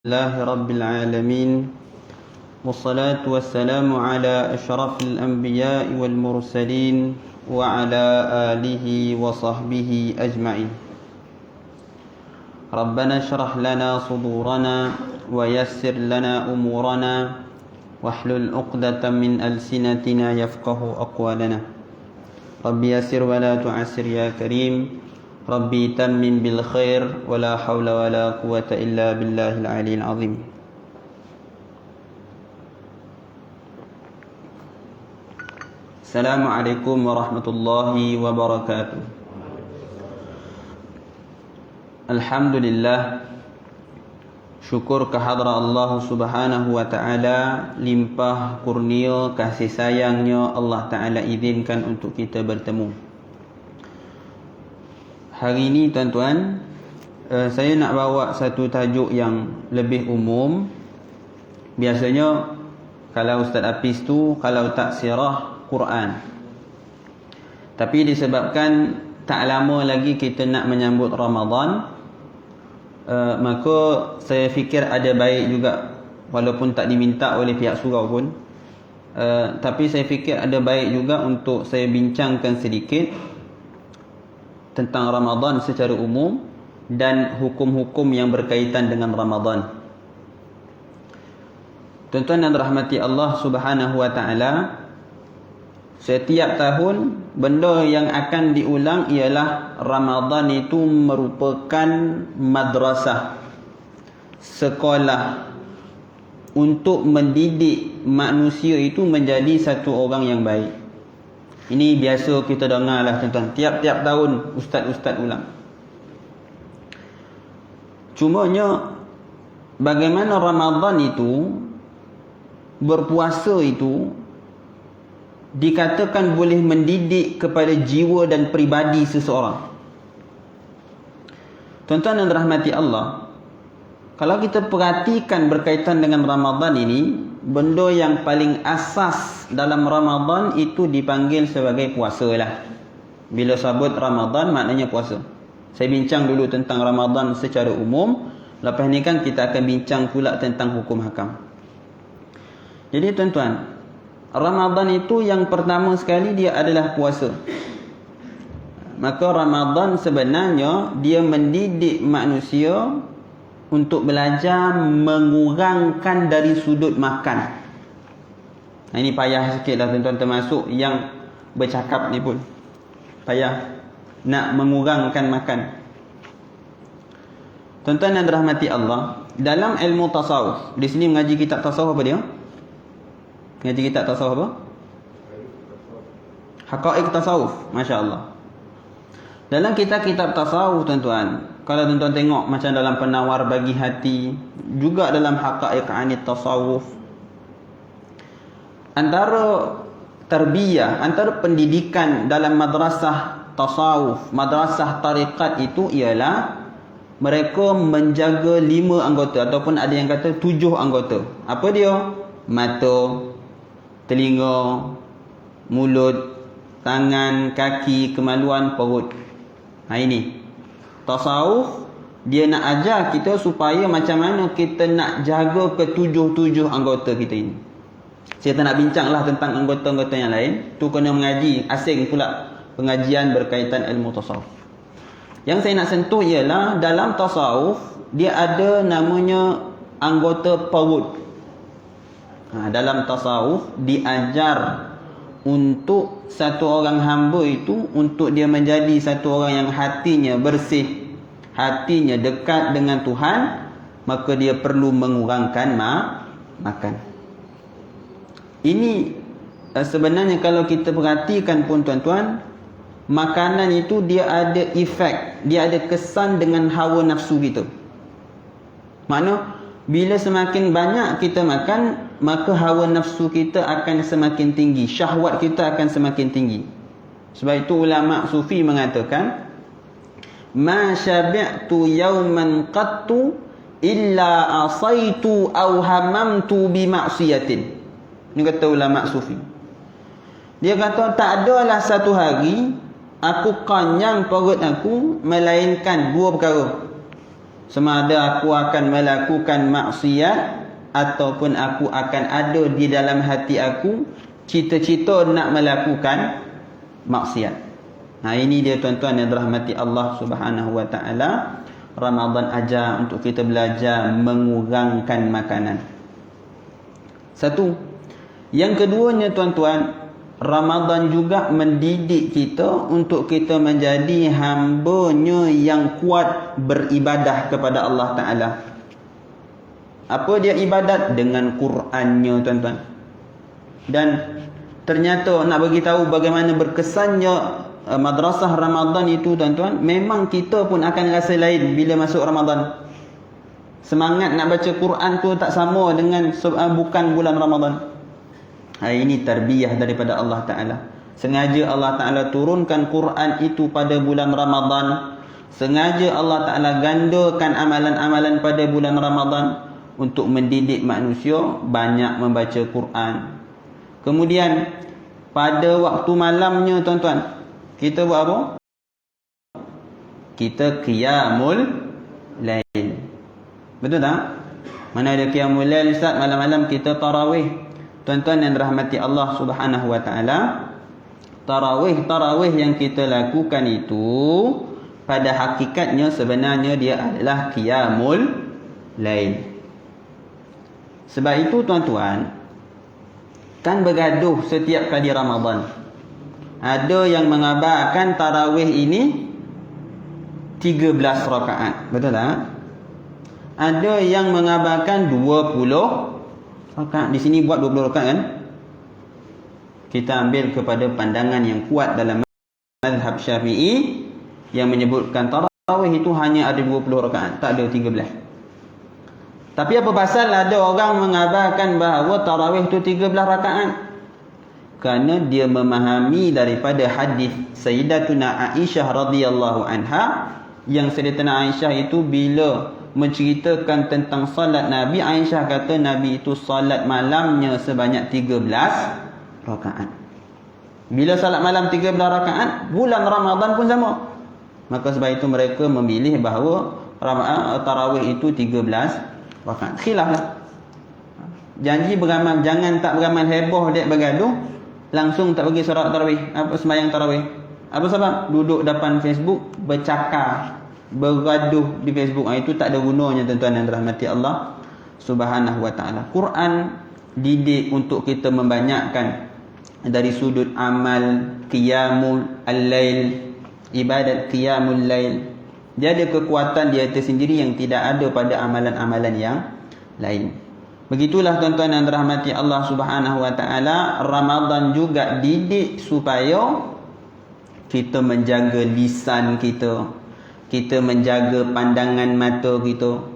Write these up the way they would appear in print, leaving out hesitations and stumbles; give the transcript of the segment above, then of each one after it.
لله رب العالمين والصلاة والسلام على أشرف الأنبياء والمرسلين وعلى آله وصحبه أجمعين. ربنا اشرح لنا صدورنا ويسر لنا أمورنا واحلل عقدة من ألسنتنا يفقه أقوالنا. ربي يسر ولا تعسر يا كريم. ربي تمم بالخير ولا حول ولا قوة إلا بالله العلي العظيم. السلام عليكم ورحمة الله وبركاته. Alhamdulillah, syukur kehadrat Allah subhanahu wa ta'ala, limpah kurnia kasih sayangnya Allah ta'ala izinkan untuk kita bertemu. Hari ini tuan-tuan, saya nak bawa satu tajuk yang lebih umum. Biasanya kalau Ustaz Hafiz tu, kalau tak sirah Quran. Tapi disebabkan tak lama lagi kita nak menyambut Ramadan, maka saya fikir ada baik juga, walaupun tak diminta oleh pihak surau pun, tapi saya fikir ada baik juga untuk saya bincangkan sedikit tentang Ramadan secara umum dan hukum-hukum yang berkaitan dengan Ramadan. Tuan-tuan dan rahmati Allah subhanahu wa ta'ala, setiap tahun benda yang akan diulang ialah Ramadan itu merupakan madrasah, sekolah untuk mendidik manusia itu menjadi satu orang yang baik. Ini biasa kita dengar lah tuan-tuan, tiap-tiap tahun ustaz-ustaz ulang. Cumanya bagaimana Ramadan itu, berpuasa itu dikatakan boleh mendidik kepada jiwa dan peribadi seseorang. Tuan-tuan dan rahmati Allah, kalau kita perhatikan berkaitan dengan Ramadan ini, benda yang paling asas dalam Ramadan itu dipanggil sebagai puasa lah. Bila sebut Ramadan maknanya puasa. Saya bincang dulu tentang Ramadan secara umum, lepas ni kan kita akan bincang pula tentang hukum hakam. Jadi tuan-tuan, Ramadan itu yang pertama sekali dia adalah puasa. Maka Ramadan sebenarnya dia mendidik manusia untuk belajar mengurangkan dari sudut makan. Ini payah sikit lah tuan-tuan, termasuk yang bercakap ni pun payah nak mengurangkan makan. Tuan-tuan dan rahmati Allah, dalam ilmu tasawuf, di sini mengaji kitab tasawuf apa dia? Mengaji kitab tasawuf apa? Haqaiq tasawuf, Masya Allah. Dalam kitab-kitab tasawuf tuan-tuan, kalau tuan-tuan tengok macam dalam Penawar Bagi Hati, juga dalam Haqaiq Anit Tasawuf, antara tarbiyah, antara pendidikan dalam madrasah tasawuf, madrasah tariqat itu ialah mereka menjaga 5 anggota, ataupun ada yang kata 7 anggota. Apa dia? Mata, telinga, mulut, tangan, kaki, kemaluan, perut. Ini tasawuf, dia nak ajar kita supaya macam mana kita nak jaga ke-7 anggota kita ini. Saya tak nak bincang lah tentang anggota-anggota yang lain, tu kena mengaji, asing pula pengajian berkaitan ilmu tasawuf. Yang saya nak sentuh ialah dalam tasawuf dia ada namanya anggota perut. Dalam tasawuf diajar untuk satu orang hamba itu, untuk dia menjadi satu orang yang hatinya bersih, hatinya dekat dengan Tuhan, maka dia perlu mengurangkan makan. Ini sebenarnya kalau kita perhatikan pun tuan-tuan, makanan itu dia ada efek, dia ada kesan dengan hawa nafsu kita. Makna bila semakin banyak kita makan, maka hawa nafsu kita akan semakin tinggi, syahwat kita akan semakin tinggi. Sebab itu ulama sufi mengatakan, ma syabi'tu yawman qattu illa asaitu aw hamamtu bi ma'siyatin. Ini kata ulama sufi. Dia kata tak adalah satu hari aku kenyang perut aku melainkan 2 perkara. sama ada aku akan melakukan maksiat ataupun aku akan ada di dalam hati aku cita-cita nak melakukan maksiat. Nah, ini dia tuan-tuan yang dirahmati Allah Subhanahu wa taala. Ramadan ajar untuk kita belajar mengurangkan makanan. Satu. Yang keduanya tuan-tuan, Ramadan juga mendidik kita untuk kita menjadi hamba-Nya yang kuat beribadah kepada Allah Taala. Apa dia ibadat? Dengan Quran-Nya tuan-tuan. Dan ternyata nak bagi tahu bagaimana berkesannya madrasah Ramadan itu tuan-tuan, memang kita pun akan rasa lain bila masuk Ramadan. Semangat nak baca Quran tu tak sama dengan bukan bulan Ramadan. Ini tarbiyah daripada Allah Ta'ala. Sengaja Allah Ta'ala turunkan Quran itu pada bulan Ramadan. Sengaja Allah Ta'ala gandakan amalan-amalan pada bulan Ramadan untuk mendidik manusia banyak membaca Quran. Kemudian pada waktu malamnya tuan-tuan, kita buat apa? Kita qiyamul lail. Betul tak? Mana ada qiyamul lail Ustaz? Malam-malam kita tarawih. Tuan-tuan yang dirahmati Allah Subhanahu wa taala, tarawih yang kita lakukan itu pada hakikatnya sebenarnya dia adalah qiyamul lail. Sebab itu tuan-tuan, kan bergaduh setiap kali Ramadan. Ada yang mengabarkan tarawih ini 13 rakaat. Betul tak? Ada yang mengabarkan 20 rakaat. Di sini buat 20 rakaat kan? Kita ambil kepada pandangan yang kuat dalam mazhab Syafi'i yang menyebutkan tarawih itu hanya ada 20 rakaat, tak ada 13. Tapi apa pasal ada orang mengabarkan bahawa tarawih itu 13 rakaat? Kerana dia memahami daripada hadis Sayyidatuna Aisyah radhiyallahu anha, yang Sayyidatuna Aisyah itu bila menceritakan tentang salat Nabi, Aisyah kata Nabi itu salat malamnya sebanyak 13 rakaat. Bila salat malam 13 rakaat, bulan Ramadan pun sama. Maka sebab itu mereka memilih bahawa tarawih itu 13 rakaat. Khilaf lah. Janji beramal, jangan tak beramal heboh dek bergaduh, langsung tak pergi solat tarawih, apa sembahyang tarawih. Apa sebab? Duduk depan Facebook bercakap, bergaduh di Facebook. Itu tak ada gunanya tuan-tuan yang dirahmati Allah Subhanahu wa taala. Quran didik untuk kita membanyakkan dari sudut amal qiyamul al-lail, ibadat qiyamul lail. Dia ada kekuatan di atas sendiri yang tidak ada pada amalan-amalan yang lain. Begitulah tuan-tuan yang dirahmati Allah Subhanahu wa taala, Ramadan juga didik supaya kita menjaga lisan kita, kita menjaga pandangan mata kita.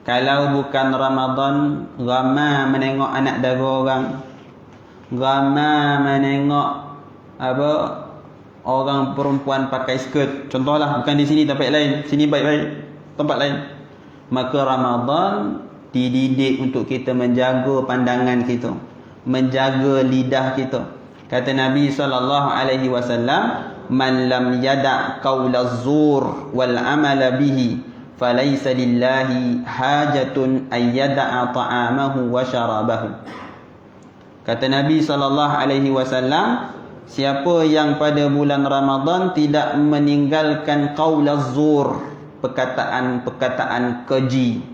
Kalau bukan Ramadan, ramai menengok anak dara orang, ramai menengok orang perempuan pakai skirt. Contohlah, bukan di sini, tempat lain. Sini baik-baik, tempat lain. Maka Ramadan dididik untuk kita menjaga pandangan kita, menjaga lidah kita. Kata Nabi SAW, man lam yada' qawla zur wal amala bihi falaysa lillahi hajatun ay yada'a ta'amahu wa syarabahu. Kata Nabi SAW, siapa yang pada bulan Ramadan tidak meninggalkan qawla zur, perkataan-perkataan keji,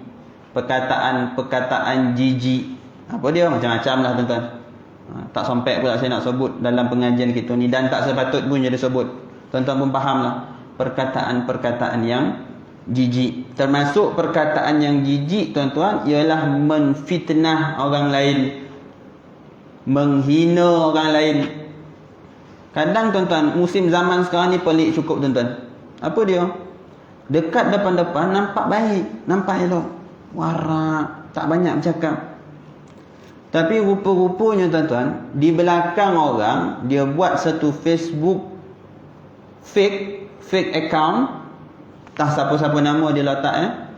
perkataan-perkataan jijik. Apa dia? Macam-macam lah tuan-tuan. Tak sampai pula saya nak sebut dalam pengajian kita ni, dan tak sepatut pun jadi sebut. Tuan-tuan pun faham lah perkataan-perkataan yang jijik. Termasuk perkataan yang jijik tuan-tuan ialah menfitnah orang lain, menghina orang lain. Kadang tuan-tuan, musim zaman sekarang ni pelik cukup tuan-tuan. Apa dia? Dekat depan-depan nampak baik, nampak elok, warak, tak banyak bercakap. Tapi rupa-rupanya tuan-tuan, di belakang orang dia buat satu Facebook fake account, tak siapa-siapa nama dia letak.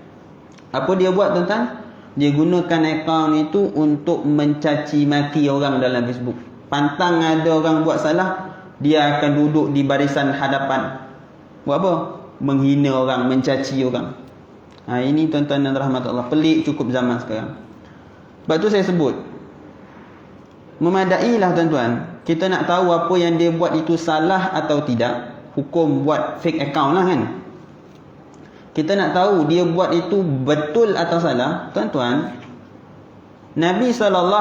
Apa dia buat tuan-tuan? Dia gunakan account itu untuk mencaci maki orang dalam Facebook. Pantang ada orang buat salah, dia akan duduk di barisan hadapan. Buat apa? Menghina orang, mencaci orang. Ini tuan-tuan dan rahmat Allah, pelik cukup zaman sekarang. Sebab tu saya sebut, memadailah tuan-tuan, kita nak tahu apa yang dia buat itu salah atau tidak. Hukum buat fake account lah kan. Kita nak tahu dia buat itu betul atau salah. Tuan-tuan, Nabi SAW,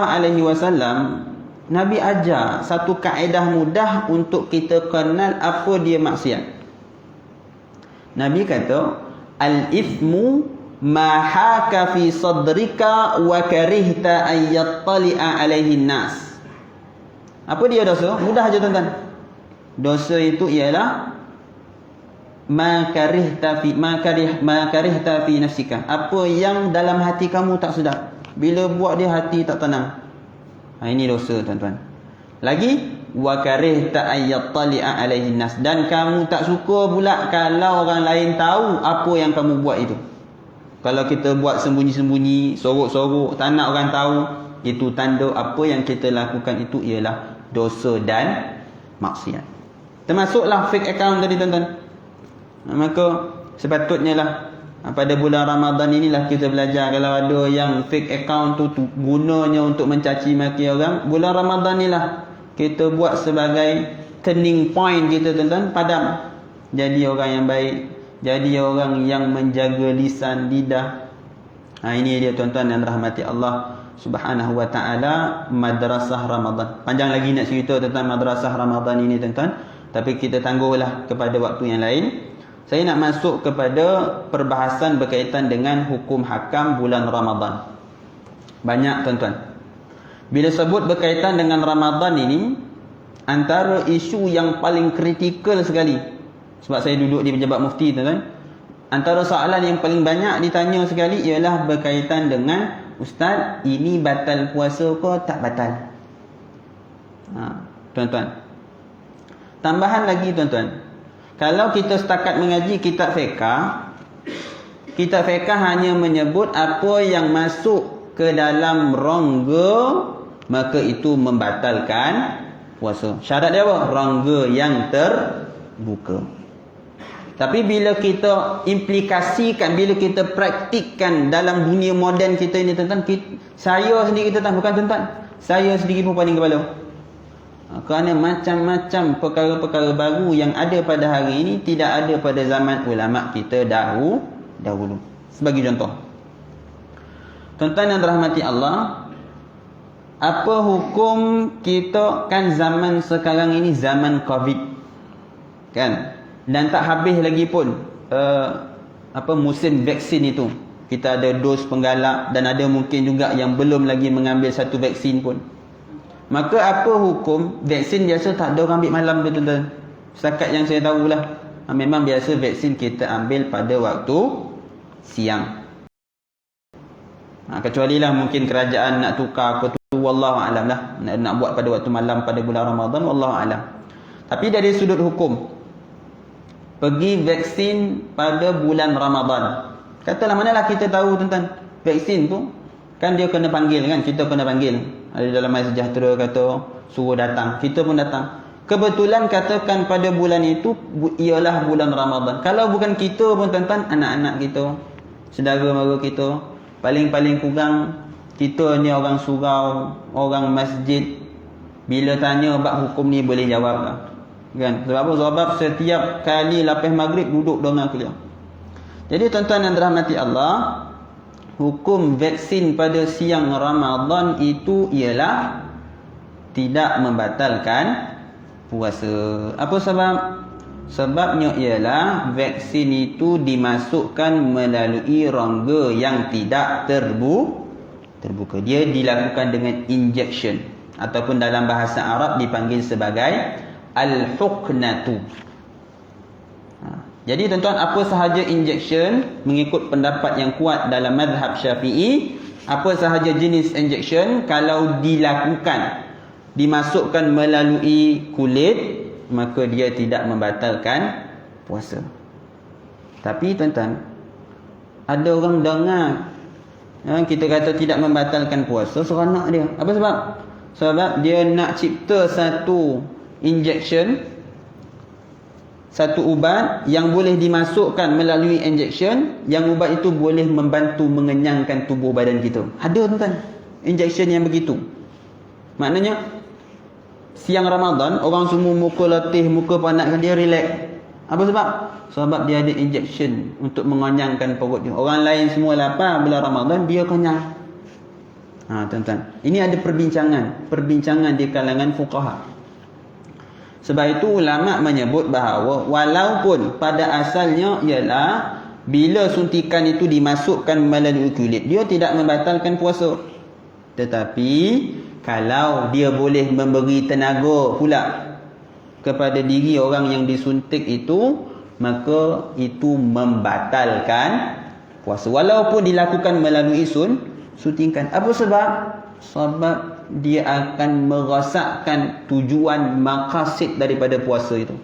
Nabi ajar satu kaedah mudah untuk kita kenal apa dia maksiat. Nabi kata, al-ithmu ma haka fi sadrika wa karihta an yattali'a alaihi nas. Apa dia dosa? Mudah aja tuan-tuan. Dosa itu ialah ma karihta fi nafsika. Apa yang dalam hati kamu tak sedap. Bila buat dia hati tak tenang. Ini dosa tuan-tuan. Lagi wa karihta an yattali'a alaihi nas, dan kamu tak suka pula kalau orang lain tahu apa yang kamu buat itu. Kalau kita buat sembunyi-sembunyi, sorok-sorok, tak nak orang tahu, itu tanda apa yang kita lakukan itu ialah dosa dan maksiat. Termasuklah fake account tadi tuan-tuan. Maka sepatutnya lah pada bulan Ramadan inilah kita belajar. Kalau ada yang fake account tu gunanya untuk mencaci maki orang, bulan Ramadan inilah kita buat sebagai turning point kita tuan-tuan. Padam, jadi orang yang baik, jadi orang yang menjaga lisan, lidah. Ini dia tuan-tuan yang rahmati Allah Subhanahu wa ta'ala, madrasah Ramadan. Panjang lagi nak cerita tentang madrasah Ramadan ini tuan-tuan, tapi kita tangguhlah kepada waktu yang lain. Saya nak masuk kepada perbahasan berkaitan dengan hukum hakam bulan Ramadan. Banyak tuan-tuan. Bila sebut berkaitan dengan Ramadan ini, antara isu yang paling kritikal sekali, sebab saya duduk di pejabat mufti tuan-tuan, antara soalan yang paling banyak ditanya sekali ialah berkaitan dengan, Ustaz, ini batal puasa ke tak batal? Tuan-tuan, tambahan lagi tuan-tuan, kalau kita setakat mengaji kitab fiqah hanya menyebut apa yang masuk ke dalam rongga, maka itu membatalkan puasa. Syarat dia apa? Rongga yang terbuka. Tapi bila kita implikasikan, bila kita praktikkan dalam dunia moden kita ini tuan-tuan, saya sendiri tuan-tuan, bukan tuan-tuan, saya sendiri pun paling kepala. Kerana macam-macam perkara-perkara baru yang ada pada hari ini tidak ada pada zaman ulama kita dahulu. Sebagai contoh, tuan-tuan yang dirahmati Allah, apa hukum kita, kan zaman sekarang ini zaman Covid, kan? Dan tak habis lagi pun musim vaksin itu. Kita ada dos penggalak dan ada mungkin juga yang belum lagi mengambil satu vaksin pun. Maka apa hukum vaksin biasa tak ada orang ambil malam tu tuan-tuan. Setakat yang saya tahulah, memang biasa vaksin kita ambil pada waktu siang. Kecuali lah mungkin kerajaan nak tukar ke tu, wallahu alam lah, nak buat pada waktu malam pada bulan Ramadan, wallahu alam. Tapi dari sudut hukum, pergi vaksin pada bulan Ramadan, katalah manalah kita tahu tuan-tuan, vaksin tu kan dia kena panggil kan, kita kena panggil. Ada dalam Mai Sejahtera kata suruh datang, kita pun datang. Kebetulan katakan pada bulan itu ialah bulan Ramadan. Kalau bukan kita pun tuan-tuan, anak-anak kita, saudara mara kita, paling-paling kurang kita ni orang surau, orang masjid, bila tanya bab hukum ni boleh jawab lah. Kan? Sebab apa? Sebab setiap kali lepas maghrib duduk dengar kuliah. Jadi tuan-tuan yang dirahmati Allah, hukum vaksin pada siang Ramadan itu ialah tidak membatalkan puasa. Apa sebab? Sebabnya ialah vaksin itu dimasukkan melalui rongga yang tidak terbuka. Dia dilakukan dengan injection, ataupun dalam bahasa Arab dipanggil sebagai al-huknatu. Jadi tuan-tuan, apa sahaja injection, mengikut pendapat yang kuat dalam mazhab Syafi'i, apa sahaja jenis injection, kalau dilakukan, dimasukkan melalui kulit, maka dia tidak membatalkan puasa. Tapi tuan-tuan, ada orang dengar kita kata tidak membatalkan puasa, seronok dia. Apa sebab? Sebab dia nak cipta satu injection satu ubat yang boleh dimasukkan melalui injection, yang ubat itu boleh membantu mengenyangkan tubuh badan kita. Ada tuan-tuan injection yang begitu. Maknanya siang Ramadan orang semua muka letih, muka penat, dia relax. Apa sebab? Sebab dia ada injection untuk mengenyangkan perut dia. Orang lain semua lapar bulan Ramadan, dia kenyang. Tuan-tuan, ini ada perbincangan di kalangan fuqaha. Sebab itu ulama menyebut bahawa walaupun pada asalnya ialah bila suntikan itu dimasukkan melalui kulit, dia tidak membatalkan puasa. Tetapi kalau dia boleh memberi tenaga pula kepada diri orang yang disuntik itu, maka itu membatalkan puasa walaupun dilakukan melalui suntikan. Apa sebab? Sebab dia akan merosakkan tujuan maqasid daripada puasa itu.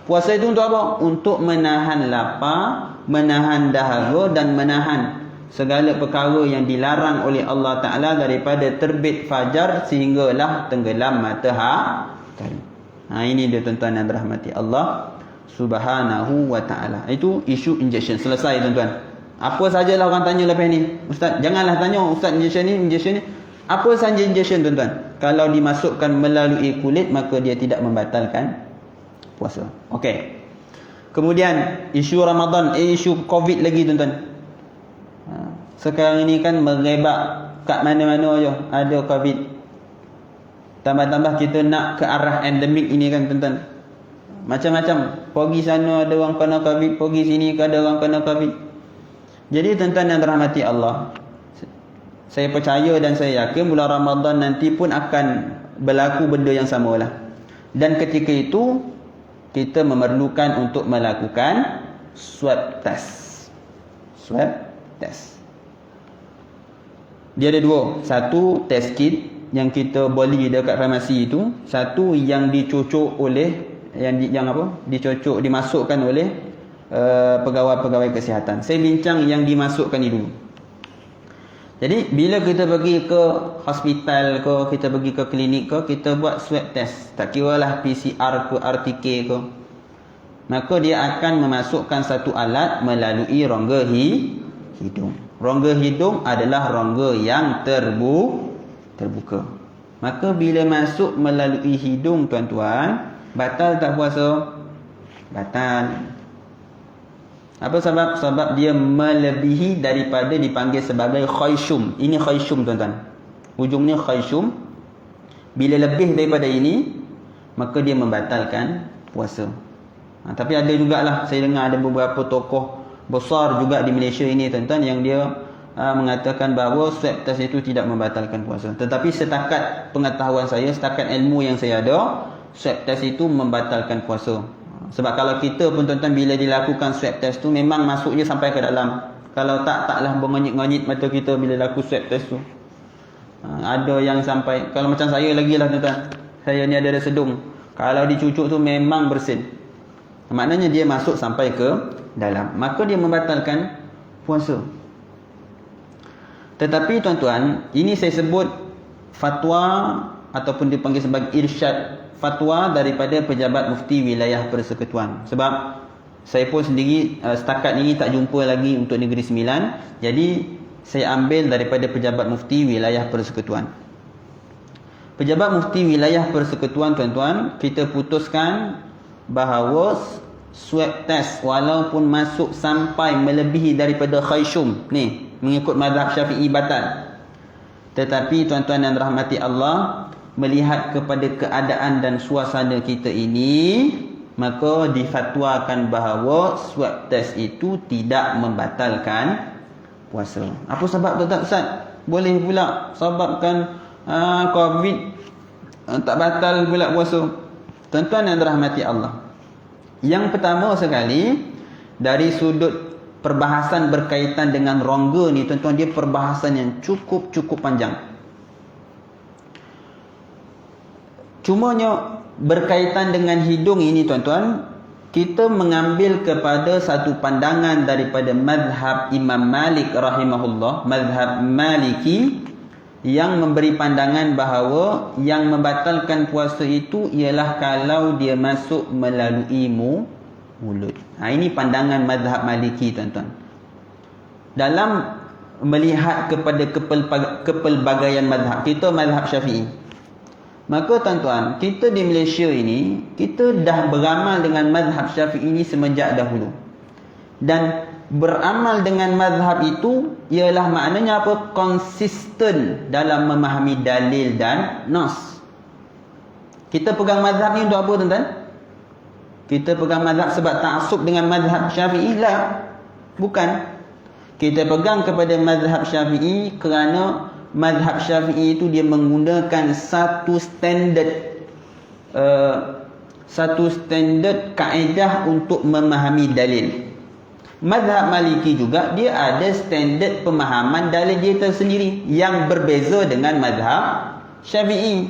Puasa itu untuk apa? Untuk menahan lapar, menahan dahaga dan menahan segala perkara yang dilarang oleh Allah Ta'ala daripada terbit fajar sehinggalah tenggelam matahari. Ini dia tuan-tuan yang dirahmati Allah Subhanahu wa Ta'ala. Itu isu injection. Selesai tuan-tuan. Apa sajalah orang tanya lepas ni, Ustaz, janganlah tanya Ustaz injection ni. Apa saja injection tuan-tuan, kalau dimasukkan melalui kulit maka dia tidak membatalkan puasa. Okey. Kemudian isu Ramadan, isu Covid lagi tuan-tuan. Sekarang ini kan merebak kat mana-mana aja ada Covid. Tambah-tambah kita nak ke arah endemik ini kan tuan-tuan. Macam-macam. Pergi sana ada orang kena Covid, pergi sini ada orang kena Covid. Jadi tuan-tuan yang dirahmati Allah, saya percaya dan saya yakin bulan Ramadan nanti pun akan berlaku benda yang samalah. Dan ketika itu kita memerlukan untuk melakukan swab test. Swab test. Dia ada dua. Satu test kit yang kita beli dekat farmasi itu, satu yang dicocok oleh dicocok dimasukkan oleh pegawai-pegawai kesihatan. Saya bincang yang dimasukkan ini dulu. Jadi bila kita pergi ke hospital ke, kita pergi ke klinik ke, kita buat swab test, tak kiralah PCR ke RTK ke, maka dia akan memasukkan satu alat melalui rongga hidung. Rongga hidung adalah rongga yang terbuka. Maka bila masuk melalui hidung tuan-tuan, batal tak puasa? Batal. Apa sebab? Sebab dia melebihi daripada dipanggil sebagai khayshum. Ini khayshum tuan-tuan. Ujungnya khayshum. Bila lebih daripada ini, maka dia membatalkan puasa. Tapi ada jugalah, saya dengar ada beberapa tokoh besar juga di Malaysia ini tuan-tuan, yang dia mengatakan bahawa swab test itu tidak membatalkan puasa. Tetapi setakat pengetahuan saya, setakat ilmu yang saya ada, swab test itu membatalkan puasa. Sebab kalau kita pun tuan-tuan, bila dilakukan swab test tu memang masuknya sampai ke dalam. Kalau taklah berngonyit-ngonyit mata kita bila laku swab test tu. Ada yang sampai, kalau macam saya lagi lah tuan-tuan, saya ni ada sedung, kalau dicucuk tu memang bersin. Maknanya dia masuk sampai ke dalam, maka dia membatalkan puasa. Tetapi tuan-tuan, ini saya sebut fatwa ataupun dipanggil sebagai irsyad, fatwa daripada pejabat mufti wilayah persekutuan. Sebab saya pun sendiri setakat ini tak jumpa lagi untuk Negeri Sembilan. Jadi saya ambil daripada pejabat mufti wilayah persekutuan. Pejabat mufti wilayah persekutuan tuan-tuan, kita putuskan bahawa swab test walaupun masuk sampai melebihi daripada khayshum ni, mengikut mazhab Syafi'i batal. Tetapi tuan-tuan yang rahmati Allah, melihat kepada keadaan dan suasana kita ini, maka difatwakan bahawa swab test itu tidak membatalkan puasa. Apa sebab tu tak Ustaz? Boleh pula sebabkan Covid tak batal pula puasa. Tuan-tuan yang dirahmati Allah, yang pertama sekali, dari sudut perbahasan berkaitan dengan rongga ni tuan-tuan, dia perbahasan yang cukup panjang. Cumanya berkaitan dengan hidung ini tuan-tuan, kita mengambil kepada satu pandangan daripada mazhab Imam Malik rahimahullah, mazhab Maliki, yang memberi pandangan bahawa yang membatalkan puasa itu ialah kalau dia masuk melalui mulut. Ini pandangan mazhab Maliki, tuan-tuan. Dalam melihat kepada kepelbagaian mazhab, kita mazhab Syafi'i, maka tuan-tuan, kita di Malaysia ini, kita dah beramal dengan mazhab Syafi'i ini semenjak dahulu. Dan beramal dengan mazhab itu ialah maknanya apa? Konsisten dalam memahami dalil dan nas. Kita pegang mazhab ni untuk apa, tuan-tuan? Kita pegang mazhab sebab ta'assub dengan mazhab Syafi'i? Lah, bukan. Kita pegang kepada mazhab Syafi'i kerana mazhab Syafi'i itu dia menggunakan satu standard kaedah untuk memahami dalil. Mazhab Maliki juga dia ada standard pemahaman dalil dia tersendiri yang berbeza dengan mazhab Syafi'i.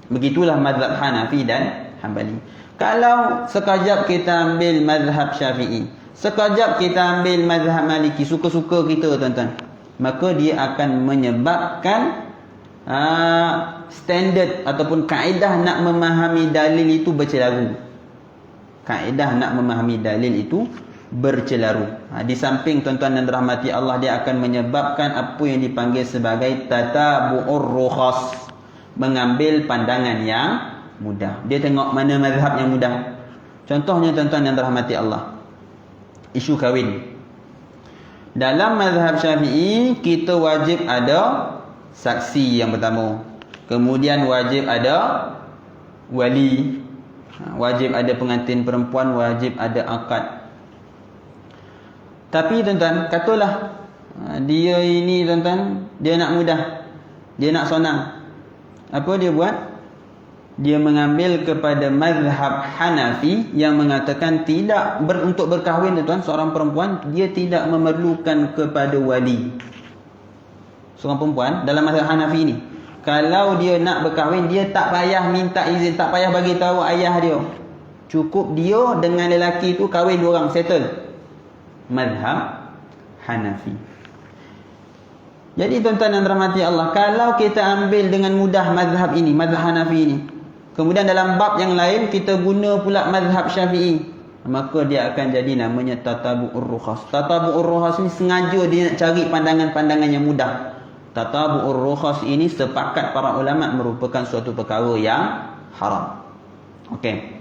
Begitulah mazhab Hanafi dan Hanbali. Kalau sekejap kita ambil mazhab Syafi'i, sekejap kita ambil mazhab Maliki, suka-suka kita, tuan-tuan, maka dia akan menyebabkan standard ataupun kaedah nak memahami dalil itu bercelaru. Kaedah nak memahami dalil itu bercelaru. Di samping, tuan-tuan dan rahmati Allah, dia akan menyebabkan apa yang dipanggil sebagai tatabu'ur rukhas, mengambil pandangan yang mudah. Dia tengok mana mazhab yang mudah. Contohnya, tuan-tuan dan rahmati Allah, isu kahwin. Dalam mazhab Syafi'i, kita wajib ada saksi yang pertama. Kemudian wajib ada wali. Wajib ada pengantin perempuan, wajib ada akad. Tapi, tuan-tuan, katalah dia ini, tuan-tuan, dia nak mudah, dia nak sonang. Apa dia buat? Dia mengambil kepada mazhab Hanafi yang mengatakan tidak untuk berkahwin, tuan-tuan, seorang perempuan dia tidak memerlukan kepada wali. Seorang perempuan dalam mazhab Hanafi ni, kalau dia nak berkahwin, dia tak payah minta izin, tak payah bagi tahu ayah dia. Cukup dia dengan lelaki tu kahwin, dua orang settle. Mazhab Hanafi. Jadi, tuan-tuan dan rahmati Allah, kalau kita ambil dengan mudah mazhab ini, mazhab Hanafi ini, kemudian dalam bab yang lain kita guna pula mazhab Syafi'i, maka dia akan jadi namanya tatabu'ur rukhas. Tatabu'ur rukhas ni sengaja dia nak cari pandangan-pandangan yang mudah. Tatabu'ur rukhas ini sepakat para ulama merupakan suatu perkara yang haram. Okey.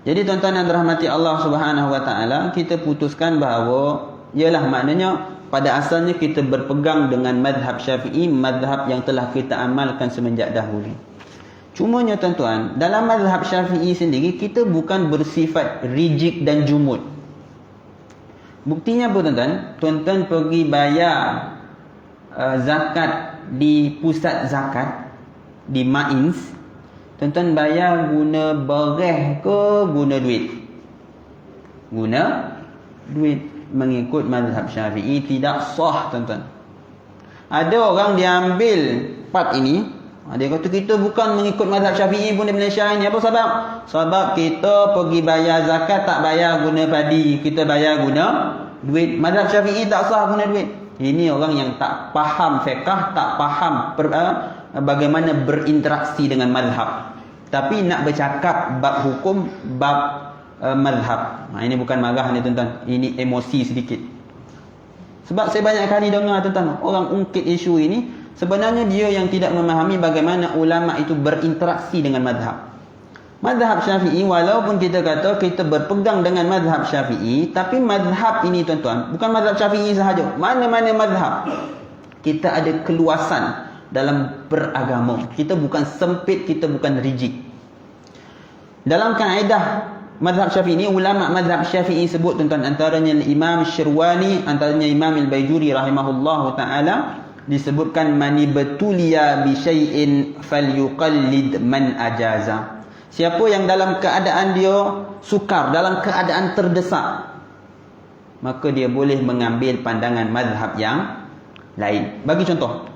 Jadi, tuan-tuan dan rahmati Allah Subhanahu wa taala, kita putuskan bahawa ialah maknanya pada asalnya kita berpegang dengan mazhab Syafi'i, mazhab yang telah kita amalkan semenjak dahulu. Cumanya, tuan-tuan, dalam mazhab Syafi'i sendiri kita bukan bersifat rigid dan jumud. Buktinya apa, tuan-tuan? Tuan-tuan pergi bayar zakat di pusat zakat, di Mains, tuan-tuan bayar guna bereh ke guna duit? Guna duit. Mengikut mazhab Syafi'i tidak sah, tuan-tuan. Ada orang dia ambil part ini, dia kata kita bukan mengikut mazhab Syafi'i pun di Malaysia ini. Apa sebab? Sebab kita pergi bayar zakat tak bayar guna padi, kita bayar guna duit. Mazhab Syafi'i tak sah guna duit. Ini orang yang tak faham fiqh, tak faham bagaimana berinteraksi dengan mazhab. Tapi nak bercakap bab hukum, bab mazhab. Ini bukan marah ni, tuan-tuan. Ini emosi sedikit. Sebab saya banyak kali dengar, tuan-tuan, orang ungkit isu ini, sebenarnya dia yang tidak memahami bagaimana ulama itu berinteraksi dengan mazhab. Mazhab Syafi'i, walaupun kita kata kita berpegang dengan mazhab Syafi'i, tapi mazhab ini, tuan-tuan, bukan mazhab Syafi'i sahaja. Mana-mana mazhab, kita ada keluasan dalam beragama. Kita bukan sempit, kita bukan rigid. Dalam kaedah mazhab Syafi'i ini, ulama mazhab Syafi'i sebut, tuan-tuan, antaranya Imam Syirwani, antaranya Imam Al-Baijuri rahimahullahu ta'ala, disebutkan mani betulia bi syai'in falyuqallid man ajaza. Siapa yang dalam keadaan dia sukar, dalam keadaan terdesak, maka dia boleh mengambil pandangan mazhab yang lain. Bagi contoh,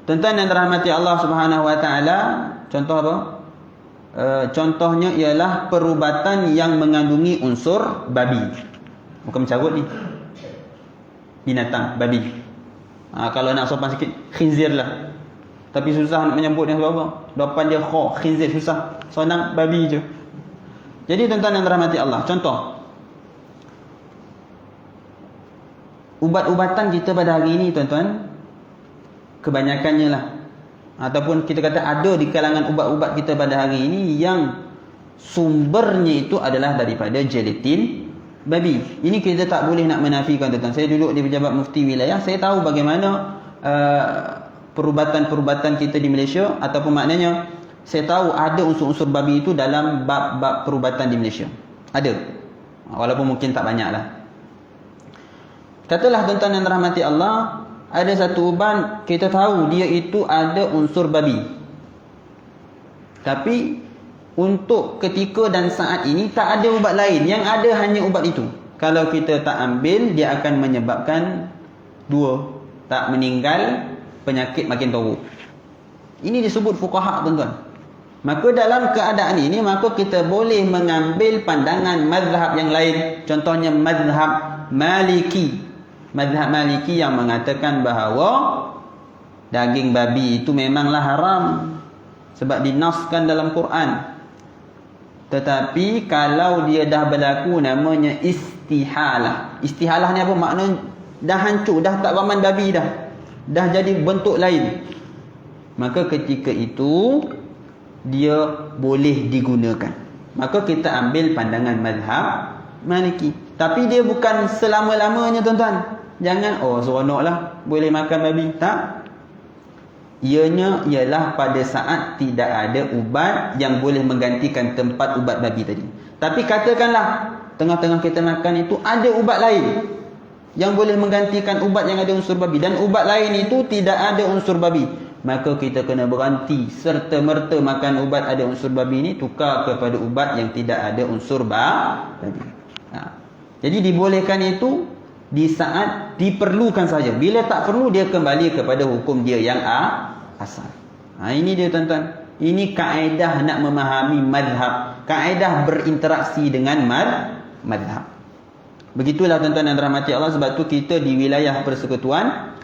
tuan-tuan yang dirahmati Allah Subhanahu wa taala, contoh apa? Contohnya ialah perubatan yang mengandungi unsur babi. Bukan mencarut ni. Binatang, babi. Kalau nak sopan sikit, khinzir lah. Tapi susah nak menyebut yang sebab apa? Depan dia kho, khinzir susah. Senang babi je. Jadi tuan-tuan yang dirahmati Allah, contoh ubat-ubatan kita pada hari ini tuan-tuan, kebanyakannya lah, ataupun kita kata ada di kalangan ubat-ubat kita pada hari ini yang sumbernya itu adalah daripada gelatin babi. Ini kita tak boleh nak menafikan tuan-tuan. Saya duduk di pejabat mufti wilayah, saya tahu bagaimana perubatan-perubatan kita di Malaysia, ataupun maknanya saya tahu ada unsur-unsur babi itu dalam bab-bab perubatan di Malaysia. Ada. Walaupun mungkin tak banyak lah. Katalah tuan-tuan yang dirahmati Allah, ada satu ubat kita tahu dia itu ada unsur babi. Tapi untuk ketika dan saat ini tak ada ubat lain. Yang ada hanya ubat itu. Kalau kita tak ambil, dia akan menyebabkan dua. Tak meninggal, penyakit makin teruk. Ini disebut fuqaha tuan-tuan. Maka dalam keadaan ini, maka kita boleh mengambil pandangan mazhab yang lain. Contohnya mazhab Maliki. Mazhab Maliki yang mengatakan bahawa daging babi itu memanglah haram. Sebab dinaskan dalam Quran. Tetapi kalau dia dah berlaku namanya istihalah. Istihalah ni apa? Maknanya dah hancur, dah tak raman babi dah. Dah jadi bentuk lain. Maka ketika itu dia boleh digunakan. Maka kita ambil pandangan mazhab Maliki. Tapi dia bukan selama-lamanya tuan-tuan. Jangan seronoklah boleh makan babi. Tak. Ianya ialah pada saat tidak ada ubat yang boleh menggantikan tempat ubat babi tadi. Tapi katakanlah tengah-tengah kita makan itu ada ubat lain yang boleh menggantikan ubat yang ada unsur babi, dan ubat lain itu tidak ada unsur babi, maka kita kena berhenti serta-merta makan ubat ada unsur babi ini, tukar kepada ubat yang tidak ada unsur babi. Jadi dibolehkan itu di saat diperlukan saja. Bila tak perlu, dia kembali kepada hukum dia yang asal. Ini dia tuan-tuan. Ini kaedah nak memahami madhab. Kaedah berinteraksi dengan madhab. Begitulah tuan-tuan yang dirahmati Allah. Sebab tu kita di wilayah persekutuan,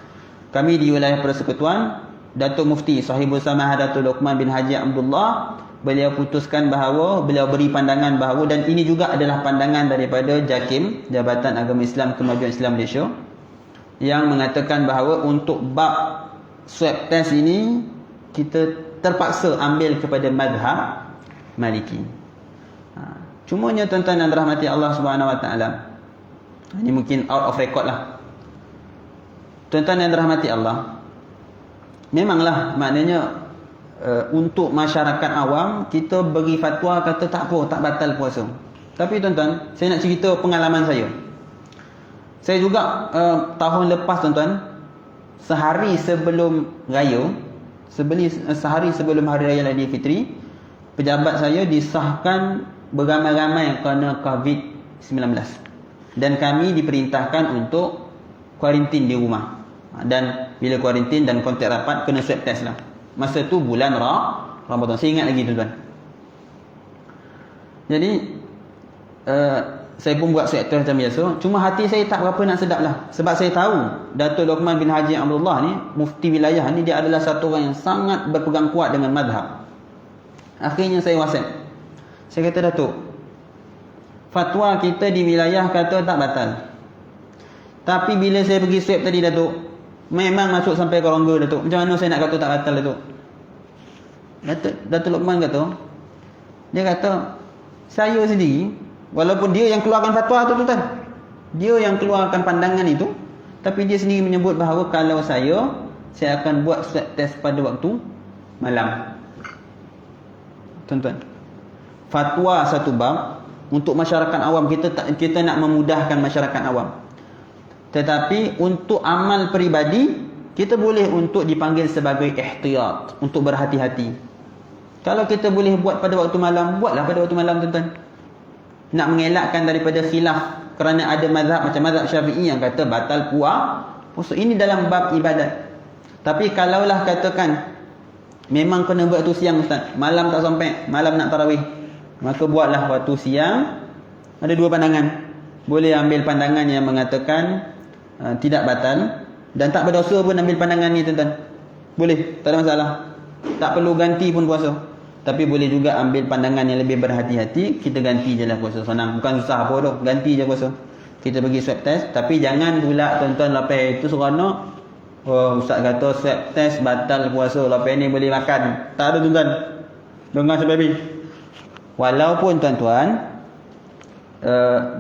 kami di wilayah persekutuan, Datuk Mufti Sahibul Samah Datuk Luqman bin Haji Abdullah, beliau putuskan bahawa, beliau beri pandangan bahawa, dan ini juga adalah pandangan daripada JAKIM, Jabatan Agama Islam Kemajuan Islam Malaysia, yang mengatakan bahawa untuk bab swab test ini kita terpaksa ambil kepada madhab Maliki. Cumanya tuan-tuan yang dirahmati Allah Subhanahu Wa Taala, ini mungkin out of record lah. Tuan-tuan yang dirahmati Allah, memanglah maknanya untuk masyarakat awam kita bagi fatwa kata tak apa, tak batal puasa. Tapi tuan-tuan, saya nak cerita pengalaman saya. Saya juga tahun lepas tuan-tuan, sehari sebelum raya, sehari sebelum hari raya Aidilfitri, pejabat saya disahkan beramai-ramai kerana COVID-19. Dan kami diperintahkan untuk kuarantin di rumah. Dan bila kuarantin dan kontak rapat, kena swab test lah. Masa tu bulan Ramadan. Saya ingat lagi tuan-tuan. Jadi saya pun buat swab test macam biasa. Cuma hati saya tak berapa nak sedap lah. Sebab saya tahu Datuk Luqman bin Haji Abdullah ni, mufti wilayah ni, dia adalah satu orang yang sangat berpegang kuat dengan madhab. Akhirnya saya WhatsApp. Saya kata, Datuk, fatwa kita di wilayah kata tak batal. Tapi bila saya pergi swab tadi Datuk, memang masuk sampai ke rongga Datuk. Macam mana saya nak kata tak batal Datuk? Datuk Luqman kata, dia kata, saya sendiri, walaupun dia yang keluarkan fatwa tu tuan, dia yang keluarkan pandangan itu, tapi dia sendiri menyebut bahawa kalau saya akan buat swab test pada waktu malam. Tuan-tuan, fatwa satu bab untuk masyarakat awam, kita nak memudahkan masyarakat awam. Tetapi untuk amal peribadi, kita boleh untuk dipanggil sebagai ihtiyat, untuk berhati-hati. Kalau kita boleh buat pada waktu malam, buatlah pada waktu malam tuan-tuan. Nak mengelakkan daripada khilaf, kerana ada mazhab macam mazhab Syafi'i yang kata batal puasa. Ini dalam bab ibadat. Tapi kalaulah katakan memang kena buat tu siang ustaz, malam tak sampai, malam nak tarawih, maka buatlah waktu siang. Ada dua pandangan. Boleh ambil pandangan yang mengatakan tidak batal, Dan tak berdosa pun ambil pandangan ni tuan-tuan. Boleh, tak ada masalah. Tak perlu ganti pun puasa. Tapi boleh juga ambil pandangan yang lebih berhati-hati. Kita ganti je lah puasa. Senang, bukan susah apa tu. Ganti je puasa. Kita pergi swab test. Tapi jangan pula tuan-tuan lepas itu seronok, oh ustaz kata swab test batal puasa, lepas ni boleh makan. Tak ada tuan-tuan. Dengar sampai habis. Walaupun tuan-tuan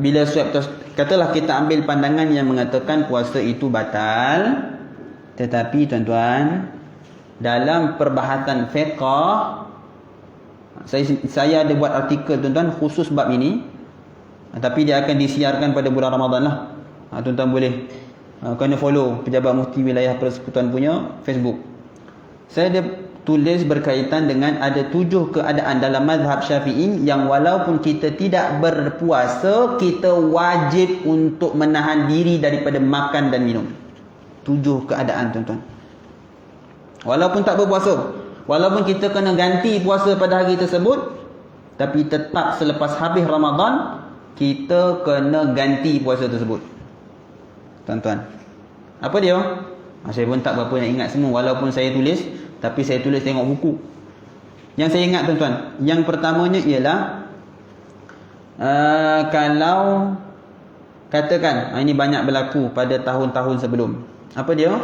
bila swab test, katalah kita ambil pandangan yang mengatakan puasa itu batal, tetapi tuan-tuan, dalam perbahasan fiqh, saya ada buat artikel tuan-tuan khusus bab ini, tapi dia akan disiarkan pada bulan Ramadan lah. Tuan-tuan boleh kena follow Pejabat Mufti Wilayah Persekutuan punya Facebook. Saya ada tulis berkaitan dengan ada 7 keadaan dalam mazhab Syafi'i yang walaupun kita tidak berpuasa, kita wajib untuk menahan diri daripada makan dan minum. 7 keadaan tuan-tuan. Walaupun tak berpuasa, walaupun kita kena ganti puasa pada hari tersebut, tapi tetap selepas habis Ramadan kita kena ganti puasa tersebut. Tuan-tuan, apa dia? Saya pun tak berapa nak ingat semua walaupun saya tulis, tapi saya tulis tengok buku. Yang saya ingat tuan-tuan, yang pertamanya ialah kalau katakan, ini banyak berlaku pada tahun-tahun sebelum. Apa dia?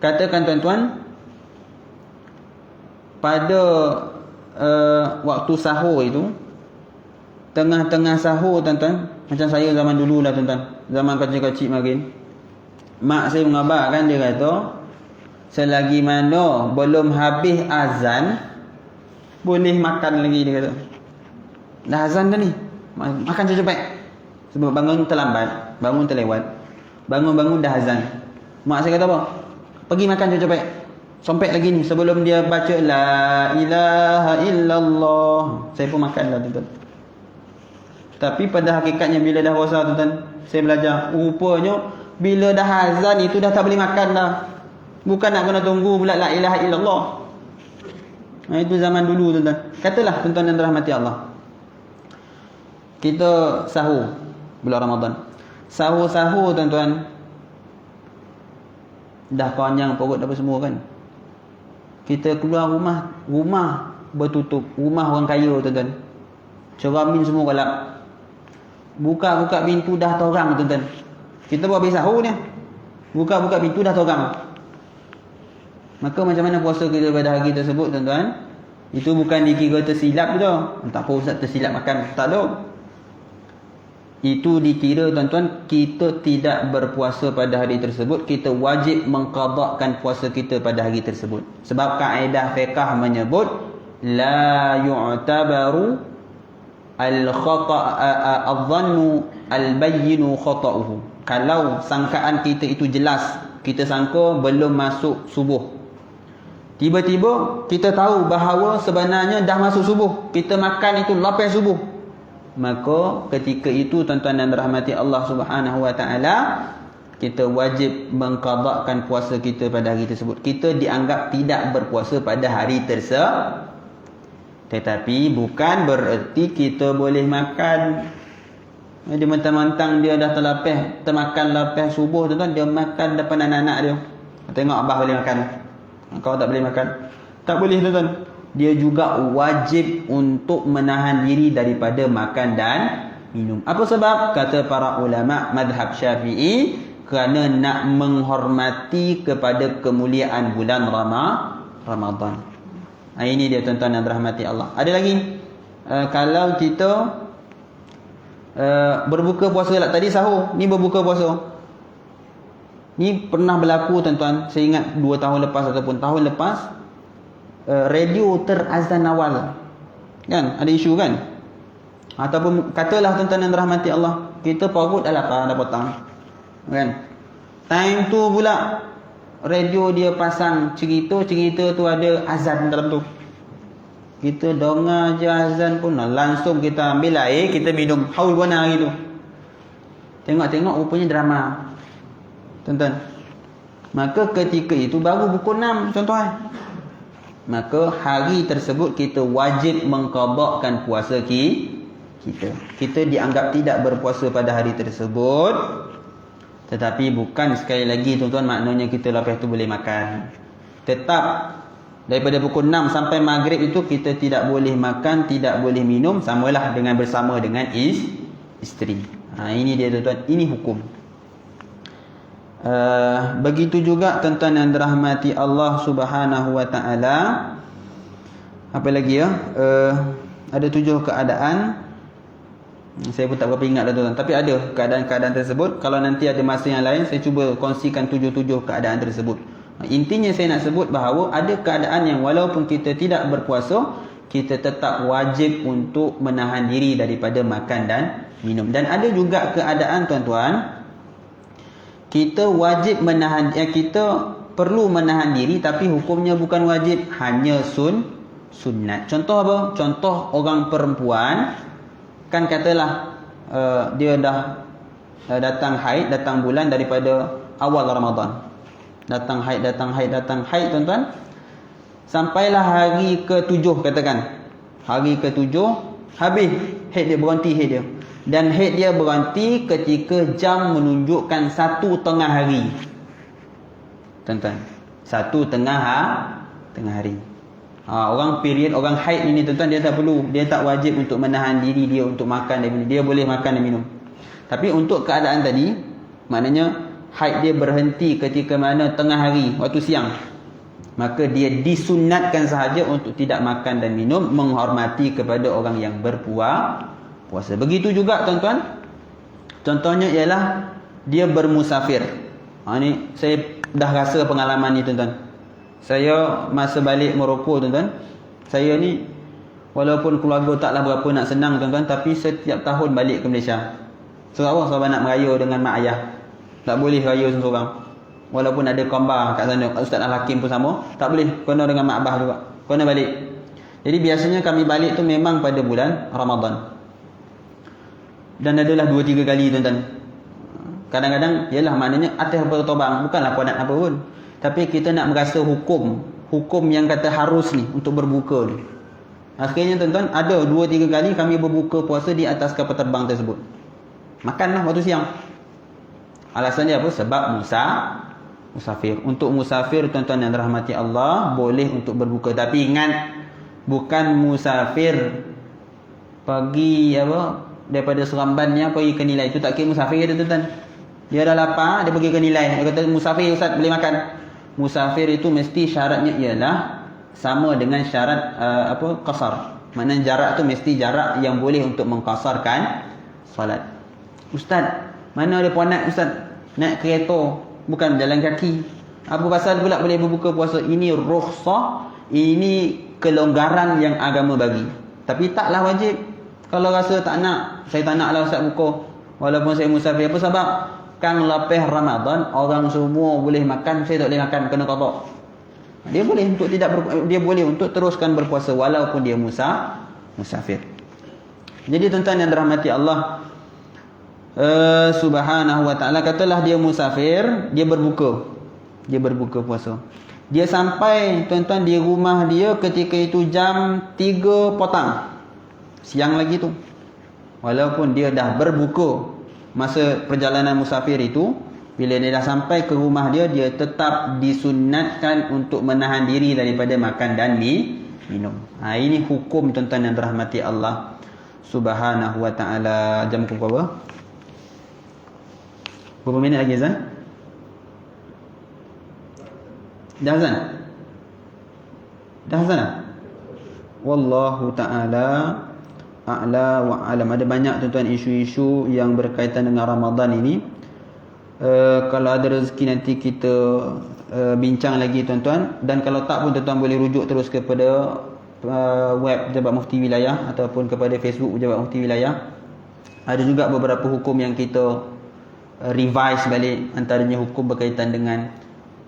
Katakan tuan-tuan, pada waktu sahur itu, tengah-tengah sahur tuan-tuan, macam saya zaman dulu lah tuan-tuan, zaman kecil-kecil makin, mak saya mengabarkan, dia kata selagi mana belum habis azan boleh makan lagi, dia kata. Dah azan dah ni, makan cepat-cepat. Sebab bangun terlambat, bangun terlewat, bangun-bangun dah azan. Mak saya kata apa? Pergi makan cepat-cepat, sompet lagi ni sebelum dia baca la ilaha illallah. Saya pun makan lah tuan-tuan. Tapi pada hakikatnya bila dah puasa tuan-tuan, saya belajar, rupanya bila dah azan itu dah tak boleh makan dah. Bukan nak kena tunggu pula la ilaha illallah. Itu zaman dulu tuan-tuan. Katalah tuan-tuan yang dirahmati Allah, kita sahur bulan Ramadan. Sahur-sahur tuan-tuan, dah kenyang perut apa semua kan. Kita keluar rumah bertutup, rumah orang kaya tuan-tuan. Ceramin semua galap. Buka-buka pintu dah torang tuan-tuan. Kita buat habis sahur ni, buka-buka pintu dah torang. Maka macam mana puasa kita pada hari tersebut tuan-tuan? Itu bukan dikira tersilap tu. Tak apa ustaz tersilap makan, tak ada. Itu dikira tuan-tuan kita tidak berpuasa pada hari tersebut, kita wajib mengqadakkan puasa kita pada hari tersebut. Sebab kaedah fiqh menyebut la yu'tabaru al-dhannu al-bayyinu khata'uhu. Kalau sangkaan kita itu jelas, kita sangka belum masuk subuh, tiba-tiba kita tahu bahawa sebenarnya dah masuk subuh, kita makan itu lepas subuh, maka ketika itu tuan-tuan dan dirahmati Allah Subhanahu wa taala, kita wajib mengqadakkan puasa kita pada hari tersebut. Kita dianggap tidak berpuasa pada hari tersebut. Tetapi bukan bererti kita boleh makan. Dia mentang-mentang dia dah termakan lepas subuh tuan-tuan, dia makan depan anak-anak dia. Tengok abah boleh makan, kau tak boleh makan. Tak boleh tuan-tuan. Dia juga wajib untuk menahan diri daripada makan dan minum. Apa sebab? Kata para ulama mazhab Syafi'i, kerana nak menghormati kepada kemuliaan bulan Ramadan. Ini dia tuan-tuan yang dirahmati Allah. Ada lagi, kalau kita berbuka puasa lah, tadi sahur, ni berbuka puasa. Ni pernah berlaku tuan-tuan, saya ingat 2 tahun lepas ataupun tahun lepas, radio terazan awal kan, ada isu kan. Ataupun katalah tuan-tuan yang dirahmati Allah, kita perut dah lapar, dah petang kan, time tu pula radio dia pasang cerita tu ada azan dalam tu. Kita dengar je azan pun langsung kita ambil air, kita minum haul buana hari tu. Tengok-tengok rupanya drama tuan-tuan. Maka ketika itu baru pukul 6 tuan-tuan. Maka hari tersebut kita wajib mengqadakkan puasa kita. Kita dianggap tidak berpuasa pada hari tersebut, Tetapi bukan sekali lagi tuan-tuan maknanya kita lepas tu boleh makan. Tetap daripada pukul 6 sampai maghrib itu kita tidak boleh makan, tidak boleh minum, samalah dengan bersama dengan isteri. Ini dia tuan-tuan, ini hukum. Begitu juga tuan-tuan yang dirahmati Allah Subhanahu wa taala. Apa lagi ya? Ada 7 keadaan. Saya pun tak berapa ingat dah tuan-tuan, tapi ada keadaan-keadaan tersebut. Kalau nanti ada masa yang lain, saya cuba kongsikan 7 keadaan tersebut. Intinya saya nak sebut bahawa ada keadaan yang walaupun kita tidak berpuasa, kita tetap wajib untuk menahan diri daripada makan dan minum. Dan ada juga keadaan tuan-tuan, kita wajib menahan, kita perlu menahan diri tapi hukumnya bukan wajib, hanya sunnat. Contoh apa? Contoh orang perempuan, kan katalah dia dah datang haid, datang bulan daripada awal Ramadan. Datang haid tuan-tuan. Sampailah hari ke-7 katakan. Hari ke-7 habis haid dia, berhenti haid dia. Dan haid dia berhenti ketika jam menunjukkan 1 tengah hari. Tuan-tuan, 1 tengah hari. Orang period, orang haid ini tuan-tuan, dia tak perlu, dia tak wajib untuk menahan diri dia untuk makan dan minum. Dia boleh makan dan minum. Tapi untuk keadaan tadi, maknanya haid dia berhenti ketika mana tengah hari, waktu siang, maka dia disunatkan sahaja untuk tidak makan dan minum, menghormati kepada orang yang berpuasa. Begitu juga tuan-tuan, contohnya ialah dia bermusafir. Ni saya dah rasa pengalaman ni tuan-tuan. Saya masa balik Morocco tuan-tuan, saya ni walaupun keluarga taklah berapa nak senang tuan-tuan, tapi setiap tahun balik ke Malaysia. Sebab apa? Sebab nak meraya dengan mak ayah. Tak boleh raya seorang-seorang. Walaupun ada kembar kat sana, Ustaz Al-Hakim pun sama, tak boleh, kena dengan mak abah juga, kena balik. Jadi biasanya kami balik tu memang pada bulan Ramadan. Dan adalah 2-3 kali tuan-tuan. Kadang-kadang ialah maknanya atas bertobang, bukanlah puan nak apa pun, tapi kita nak merasa hukum yang kata harus ni untuk berbuka ni. Akhirnya tuan-tuan, ada 2-3 kali kami berbuka puasa di atas kapal terbang tersebut. Makanlah waktu siang. Alasan dia apa? Sebab musafir. Untuk musafir tuan-tuan yang dirahmati Allah, boleh untuk berbuka. Tapi ingat, bukan musafir pergi daripada Serambannya pergi ke Nilai. Itu tak kira musafir tuan-tuan. Dia dah lapar, dia pergi ke Nilai. Dia kata, musafir Ustaz, boleh makan. Musafir itu mesti syaratnya ialah sama dengan syarat qasar. Maknanya jarak tu mesti jarak yang boleh untuk mengqasarkan solat. Ustaz, mana ada puan nak Ustaz naik kereta, bukan berjalan kaki. Apa pasal pula boleh berbuka puasa? Ini rukhsah, ini kelonggaran yang agama bagi. Tapi taklah wajib. Kalau rasa tak nak, saya tak naklah Ustaz buka, walaupun saya musafir. Apa sebab? Kan lepas Ramadan orang semua boleh makan, saya tak boleh makan, kena qada. Dia boleh untuk teruskan berpuasa walaupun dia musafir. Jadi tuan-tuan yang dirahmati Allah Subhanahu wa ta'ala, katalah dia musafir, dia berbuka puasa. Dia sampai tuan-tuan di rumah dia ketika itu jam 3 petang, siang lagi tu. Walaupun dia dah berbuka masa perjalanan musafir itu, bila dia dah sampai ke rumah dia, dia tetap disunatkan untuk menahan diri daripada makan dan minum. Ini hukum tuan-tuan yang dirahmati Allah Subhanahu wa ta'ala. Jam pukul berapa? Berapa minit lagi Zan? Dah Zan? Wallahu ta'ala a'la wa alam. Ada banyak tuan-tuan isu-isu yang berkaitan dengan Ramadan ini. Kalau ada rezeki nanti kita bincang lagi tuan-tuan. Dan kalau tak pun tuan-tuan boleh rujuk terus kepada web Pejabat Mufti Wilayah ataupun kepada Facebook Pejabat Mufti Wilayah. Ada juga beberapa hukum yang kita revise balik. Antaranya hukum berkaitan dengan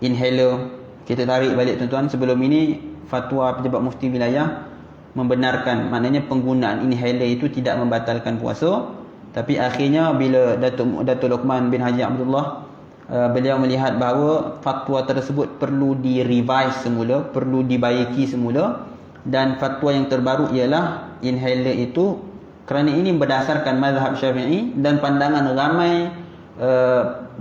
inhaler, kita tarik balik tuan-tuan. Sebelum ini fatwa Pejabat Mufti Wilayah membenarkan, maknanya penggunaan inhaler itu tidak membatalkan puasa. Tapi akhirnya bila Datuk Luqman bin Haji Abdullah, beliau melihat bahawa fatwa tersebut perlu di-revise semula, perlu dibaiki semula. Dan fatwa yang terbaru ialah inhaler itu, kerana ini berdasarkan mazhab Syafi'i dan pandangan ramai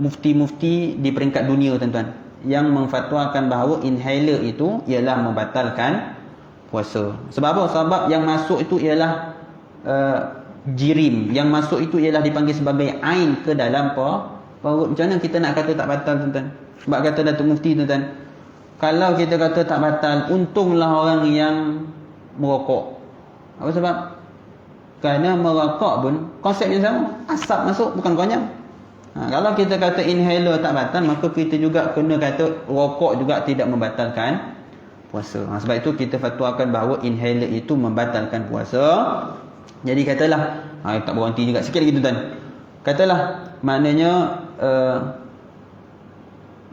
mufti-mufti di peringkat dunia tuan-tuan yang memfatwakan bahawa inhaler itu ialah membatalkan puasa. Sebab apa? Sebab yang masuk itu ialah jirim, yang masuk itu ialah dipanggil sebagai ain ke dalam perut. Macam mana kita nak kata tak batal tuan-tuan? Sebab kata Datuk Mufti tuan-tuan, kalau kita kata tak batal, untunglah orang yang merokok. Apa sebab? Kerana merokok pun konsepnya sama, asap masuk bukan konyang. Kalau kita kata inhaler tak batal, maka kita juga kena kata rokok juga tidak membatalkan puasa. Sebab itu kita fatwakan bahawa inhaler itu membatalkan puasa. Jadi katalah, tak berhenti juga sikit lagi tuan-tuan. Katalah maknanya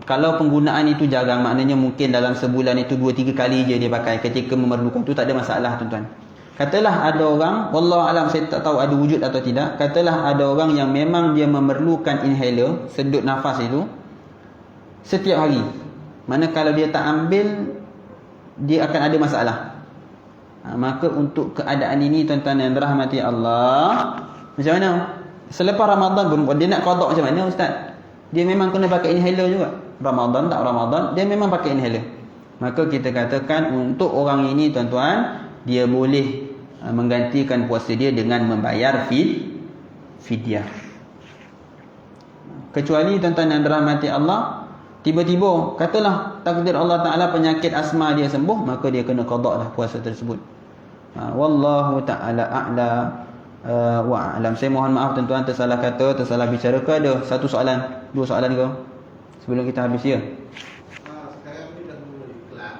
kalau penggunaan itu jarang, maknanya mungkin dalam sebulan itu 2-3 kali je dia pakai ketika memerlukan, tu tak ada masalah tuan-tuan. Katalah ada orang, wallahu alam, saya tak tahu ada wujud atau tidak. Katalah ada orang yang memang dia memerlukan inhaler, sedut nafas itu setiap hari. Mana kalau dia tak ambil, dia akan ada masalah. Maka untuk keadaan ini tuan-tuan yang dirahmati Allah, macam mana? Selepas Ramadan pun dia nak qada macam mana ustaz? Dia memang kena pakai inhaler juga. Ramadan tak Ramadan, dia memang pakai inhaler. Maka kita katakan untuk orang ini tuan-tuan, dia boleh menggantikan puasa dia dengan membayar fidyah. Kecuali tuan-tuan yang dirahmati Allah, tiba-tiba katalah takdir Allah Ta'ala penyakit asma dia sembuh, maka dia kena qada lah puasa tersebut. Wallahu Ta'ala a'la wa a'lam. Saya mohon maaf tuan-tuan, tersalah kata, tersalah bicara ke, ada satu soalan, dua soalan ke sebelum kita habis ya? Sekarang ni dah mula iklan.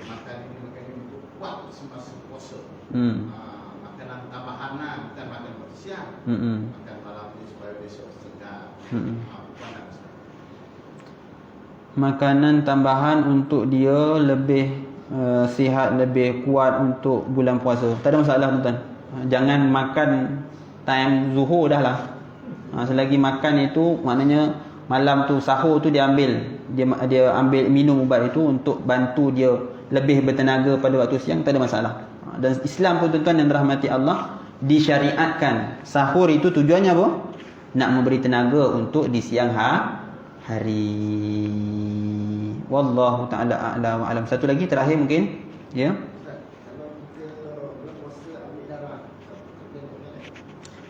Makan ini untuk kuat semasa puasa. Makanan tambahan lah, bukan makan waktu siang. Makan malam ni supaya besok segar. Makanan tambahan untuk dia lebih sihat, lebih kuat untuk bulan puasa. Tak ada masalah tuan-tuan. Jangan makan time zuhur dah lah. Selagi makan itu, maknanya malam tu sahur tu dia ambil minum ubat itu untuk bantu dia lebih bertenaga pada waktu siang, tak ada masalah. Dan Islam pun tuan-tuan yang dirahmati Allah, disyariatkan sahur itu tujuannya apa? Nak memberi tenaga untuk di siang hari. Wallahu ta'ala a'la wa alam. Satu lagi terakhir mungkin, ya.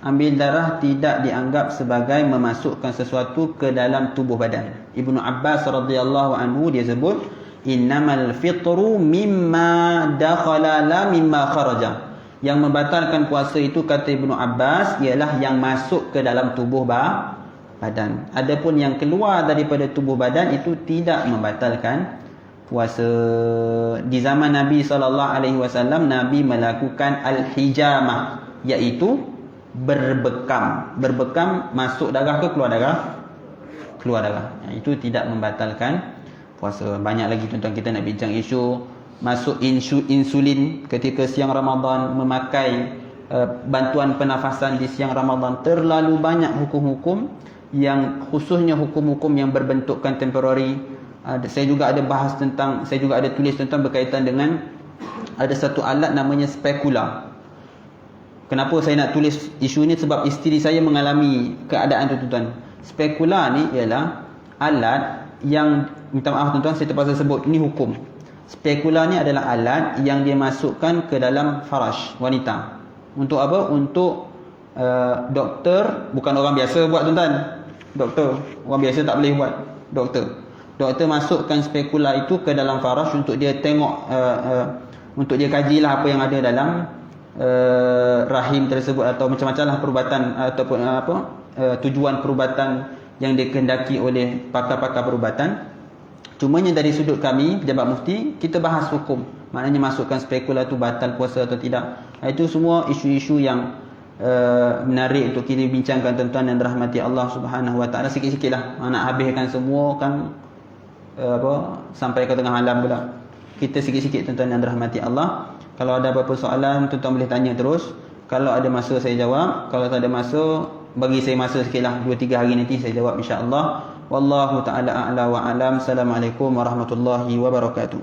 Ambil darah tidak dianggap sebagai memasukkan sesuatu ke dalam tubuh badan. Ibnu Abbas radhiyallahu anhu dia sebut, innamal fitru mimma dakhala la mimma kharaja. Yang membatalkan puasa itu kata Ibnu Abbas ialah yang masuk ke dalam tubuh badan. Adapun yang keluar daripada tubuh badan itu tidak membatalkan puasa. Di zaman Nabi SAW, Nabi melakukan al-hijamah, iaitu berbekam. Berbekam masuk darah ke keluar darah? Keluar darah. Itu tidak membatalkan puasa. Banyak lagi tuan-tuan kita nak bincang isu masuk insulin ketika siang Ramadan, memakai bantuan pernafasan di siang Ramadan. Terlalu banyak hukum-hukum yang khususnya hukum-hukum yang berbentukkan temporary. Saya juga ada bahas tentang, saya juga ada tulis tentang berkaitan dengan ada satu alat namanya spekula. Kenapa saya nak tulis isu ni? Sebab isteri saya mengalami keadaan tu tuan-tuan. Spekula ni ialah alat yang, minta maaf tuan-tuan saya terpaksa sebut, ini hukum. Spekula ni adalah alat yang dia masukkan ke dalam faraj wanita. Untuk apa? Untuk doktor, bukan orang biasa buat tuan-tuan. Doktor, orang biasa tak boleh buat. Doktor masukkan spekula itu ke dalam faraj untuk dia tengok, untuk dia kajilah apa yang ada dalam rahim tersebut, atau macam-macam lah perubatan ataupun tujuan perubatan yang dikehendaki oleh pakar-pakar perubatan. Cumanya dari sudut kami pejabat mufti, kita bahas hukum, maknanya masukkan spekula tu batal puasa atau tidak. Itu semua isu-isu yang menarik untuk kita bincangkan tuan-tuan yang dirahmati Allah Subhanahu Wa Taala. Sikit-sikitlah, nak habiskan semua kan sampai ke tengah malam pula. Kita sikit-sikit tuan-tuan yang dirahmati Allah. Kalau ada apa-apa soalan, tuan-tuan boleh tanya terus. Kalau ada masa saya jawab, kalau tak ada masa, bagi saya masa sikitlah, 2-3 hari nanti saya jawab insya-Allah. Wallahu ta'ala a'la wa alam. Assalamualaikum warahmatullahi wabarakatuh.